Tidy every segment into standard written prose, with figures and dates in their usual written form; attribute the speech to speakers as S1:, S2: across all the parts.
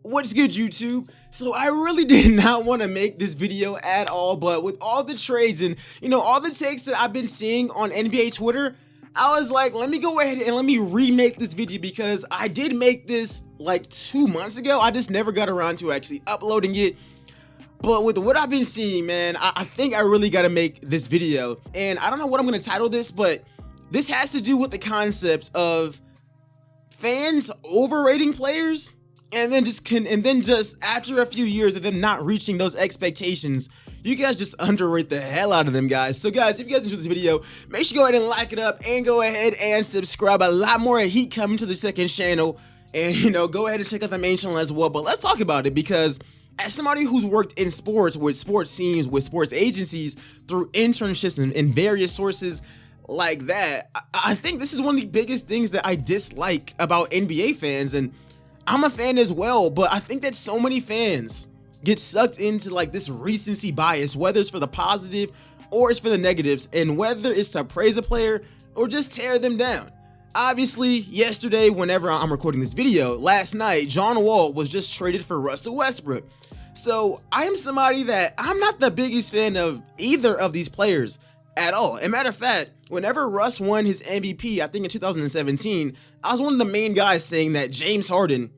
S1: What's good, YouTube? So I really did not want to make this video at all, but with all the trades and all the takes that I've been seeing on NBA Twitter, I was like, let me go ahead and let me remake this video because I did make this like 2 months ago. I just never got around to actually uploading it. But with what I've been seeing, man, I think I really got to make this video. And I don't know what I'm going to title this, but this has to do with the concept of fans overrating players. And then just after a few years of them not reaching those expectations, you guys just underrate the hell out of them, guys. So guys, if you guys enjoyed this video, make sure you go ahead and like it up and go ahead and subscribe. A lot more heat coming to the second channel, and go ahead and check out the main channel as well. But let's talk about it, because as somebody who's worked in sports, with sports teams, with sports agencies, through internships and various sources like that, I think this is one of the biggest things that I dislike about NBA fans. And I'm a fan as well, but I think that so many fans get sucked into like this recency bias, whether it's for the positive or it's for the negatives, and whether it's to praise a player or just tear them down. Obviously, yesterday, whenever I'm recording this video, last night, John Wall was just traded for Russell Westbrook. So I am somebody that I'm not the biggest fan of either of these players at all. As a matter of fact, whenever Russ won his MVP, I think in 2017, I was one of the main guys saying that James Harden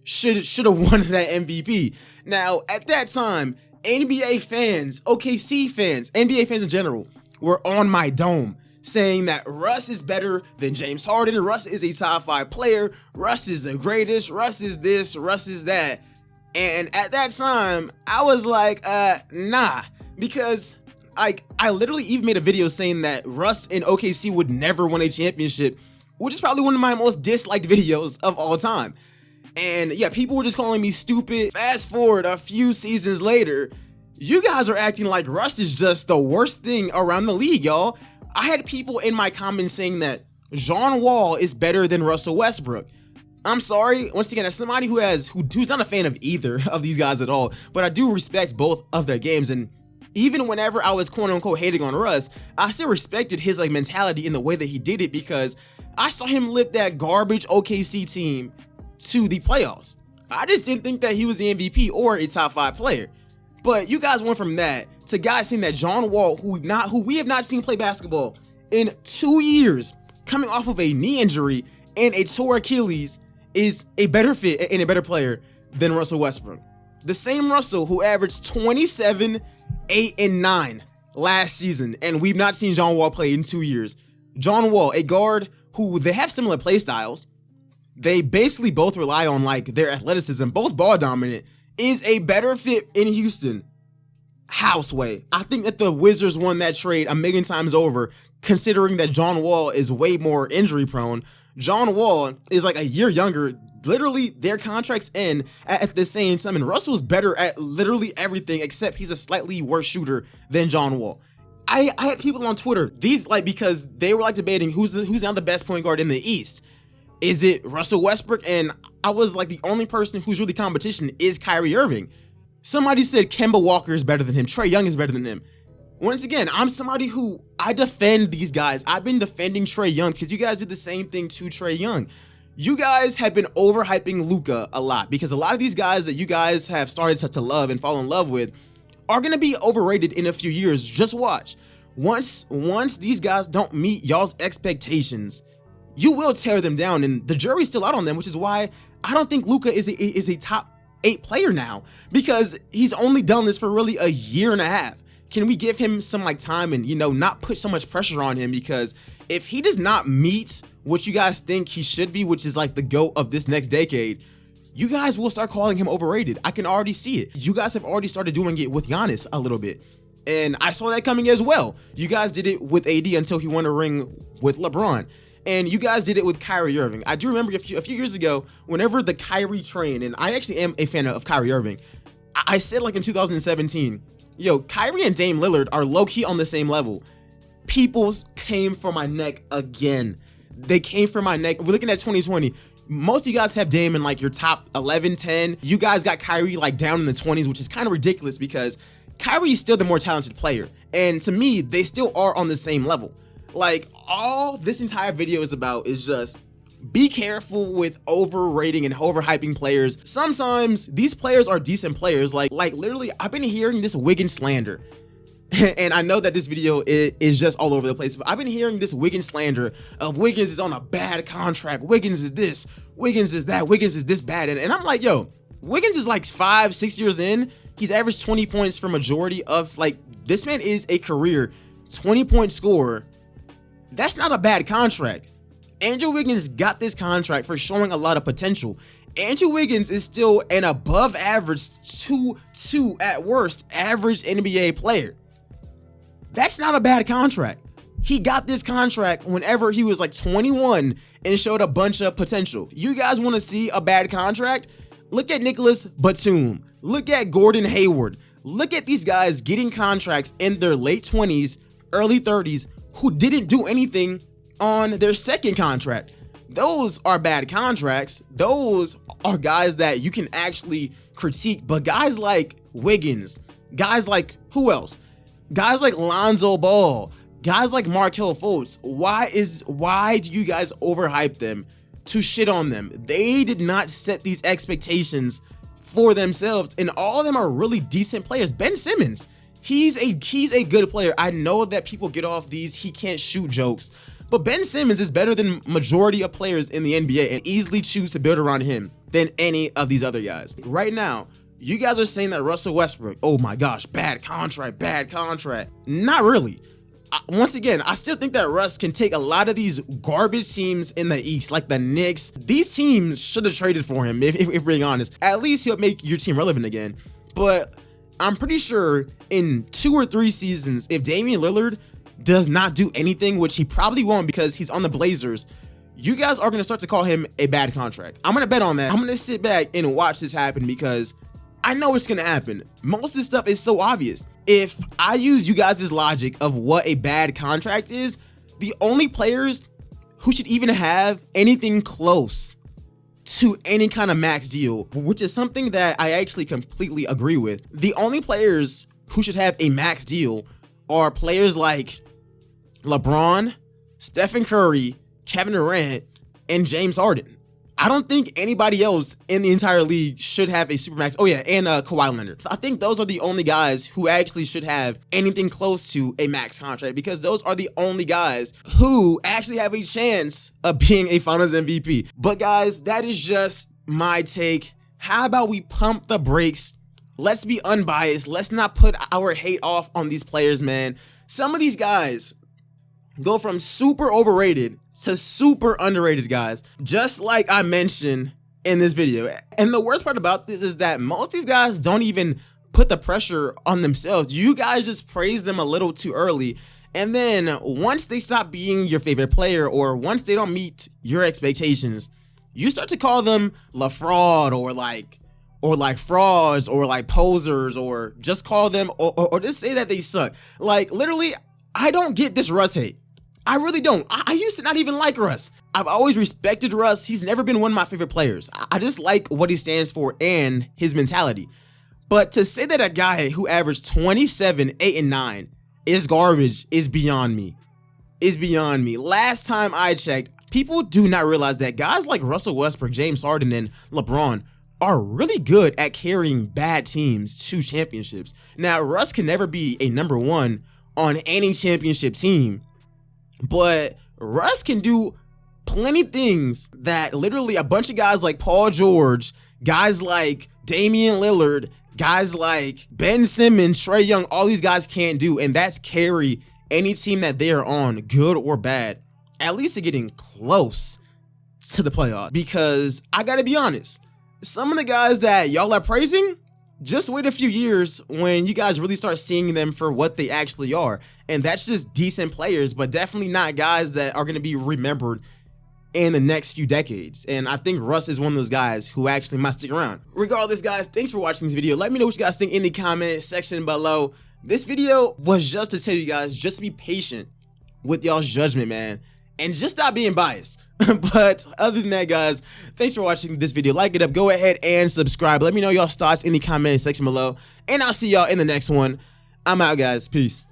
S1: should have won that MVP. Now, at that time, NBA fans, OKC fans, NBA fans in general, were on my dome saying that Russ is better than James Harden. Russ is a top 5 player. Russ is the greatest. Russ is this. Russ is that. And at that time, I was like, nah, because I literally even made a video saying that Russ and OKC would never win a championship, which is probably one of my most disliked videos of all time. And yeah, people were just calling me stupid. Fast forward a few seasons later, you guys are acting like Russ is just the worst thing around the league, y'all. I had people in my comments saying that John Wall is better than Russell Westbrook. I'm sorry, once again, as somebody who's not a fan of either of these guys at all, but I do respect both of their games. And even whenever I was quote unquote hating on Russ, I still respected his mentality in the way that he did it, because I saw him lift that garbage OKC team to the playoffs. I just didn't think that he was the MVP or a top 5 player. But you guys went from that to guys saying that John Wall, who we have not seen play basketball in 2 years, coming off of a knee injury and a tore Achilles, is a better fit and a better player than Russell Westbrook. The same Russell who averaged 27, 8, and 9 last season, and we've not seen John Wall play in 2 years. John Wall, a guard who they have similar play styles. They basically both rely on their athleticism, both ball dominant, is a better fit in Houston. Houseway. I think that the Wizards won that trade a million times over, considering that John Wall is way more injury prone. John Wall is like a year younger. Literally, their contracts end at the same time, and Russell's better at literally everything except he's a slightly worse shooter than John Wall. I had people on Twitter, because they were debating who's now the best point guard in the East. Is it Russell Westbrook? And I was the only person who's really competition is Kyrie Irving. Somebody said Kemba Walker is better than him. Trae Young is better than him. Once again, I'm somebody who I defend these guys. I've been defending Trae Young because you guys did the same thing to Trae Young. You guys have been overhyping Luka a lot, because a lot of these guys that you guys have started to love and fall in love with are going to be overrated in a few years. Just watch. Once these guys don't meet y'all's expectations, you will tear them down, and the jury's still out on them, which is why I don't think Luka is a top 8 player now, because he's only done this for really a year and a half. Can we give him some time and not put so much pressure on him? Because if he does not meet what you guys think he should be, which is the GOAT of this next decade, you guys will start calling him overrated. I can already see it. You guys have already started doing it with Giannis a little bit, and I saw that coming as well. You guys did it with AD until he won a ring with LeBron. And you guys did it with Kyrie Irving. I do remember a few years ago, whenever the Kyrie train, and I actually am a fan of Kyrie Irving, I said in 2017, yo, Kyrie and Dame Lillard are low-key on the same level. People came for my neck again. They came for my neck. We're looking at 2020. Most of you guys have Dame in your top 11, 10. You guys got Kyrie down in the 20s, which is kind of ridiculous because Kyrie is still the more talented player. And to me, they still are on the same level. All this entire video is about is just be careful with overrating and overhyping players. Sometimes these players are decent players. Like literally, I've been hearing this Wiggins slander. And I know that this video is just all over the place, but I've been hearing this Wiggins slander of Wiggins is on a bad contract. Wiggins is this, Wiggins is that, Wiggins is this bad. And I'm like, yo, Wiggins is like 5-6 years in. He's averaged 20 points for majority of, like, this man is a career 20-point scorer. That's not a bad contract. Andrew Wiggins got this contract for showing a lot of potential. Andrew Wiggins is still an above average 2 at worst average NBA player. That's not a bad contract. He got this contract whenever he was like 21 and showed a bunch of potential. You guys want to see a bad contract? Look at Nicholas Batum. Look at Gordon Hayward. Look at these guys getting contracts in their late 20s, early 30s who didn't do anything on their second contract. Those are bad contracts. Those are guys that you can actually critique. But guys like Wiggins, guys like who else? Guys like Lonzo Ball, guys like Markelle Fultz, why do you guys overhype them to shit on them? They did not set these expectations for themselves, and all of them are really decent players. Ben Simmons, he's a good player. I know that people get off these he can't shoot jokes, but Ben Simmons is better than majority of players in the NBA and easily choose to build around him than any of these other guys. Right now, you guys are saying that Russell Westbrook, oh my gosh, bad contract. Not really. Once again, I still think that Russ can take a lot of these garbage teams in the East, like the Knicks. These teams should have traded for him, if we're being honest. At least he'll make your team relevant again. But I'm pretty sure in 2 or 3 seasons, if Damian Lillard does not do anything, which he probably won't because he's on the Blazers, you guys are going to start to call him a bad contract. I'm going to bet on that. I'm going to sit back and watch this happen because I know it's going to happen. Most of this stuff is so obvious. If I use you guys' logic of what a bad contract is, the only players who should even have anything close to any kind of max deal, which is something that I actually completely agree with. The only players who should have a max deal are players like LeBron, Stephen Curry, Kevin Durant, and James Harden. I don't think anybody else in the entire league should have a supermax. Oh yeah, and Kawhi Leonard. I think those are the only guys who actually should have anything close to a max contract because those are the only guys who actually have a chance of being a Finals MVP. But guys, that is just my take. How about we pump the brakes? Let's be unbiased. Let's not put our hate off on these players, man. Some of these guys go from super overrated to super underrated, guys, just like I mentioned in this video. And the worst part about this is that most of these guys don't even put the pressure on themselves. You guys just praise them a little too early. And then once they stop being your favorite player or once they don't meet your expectations, you start to call them la fraud or like frauds or like posers or just call them or just say that they suck. Like literally, I don't get this Russ hate. I really don't. I used to not even like Russ. I've always respected Russ. He's never been one of my favorite players. I just like what he stands for and his mentality. But to say that a guy who averaged 27, 8, and 9 is garbage is beyond me. Last time I checked, people do not realize that guys like Russell Westbrook, James Harden, and LeBron are really good at carrying bad teams to championships. Now, Russ can never be a number 1 on any championship team, but Russ can do plenty things that literally a bunch of guys like Paul George, guys like Damian Lillard, guys like Ben Simmons, Trae Young, all these guys can't do, and that's carry any team that they are on, good or bad, at least to getting close to the playoffs. Because I gotta be honest, some of the guys that y'all are praising, just wait a few years when you guys really start seeing them for what they actually are. And that's just decent players, but definitely not guys that are going to be remembered in the next few decades. And I think Russ is one of those guys who actually might stick around. Regardless, guys, thanks for watching this video. Let me know what you guys think in the comment section below. This video was just to tell you guys, just to be patient with y'all's judgment, man. And just stop being biased. But other than that, guys, thanks for watching this video. Like it up, go ahead and subscribe. Let me know y'all's thoughts in the comment section below. And I'll see y'all in the next one. I'm out, guys. Peace.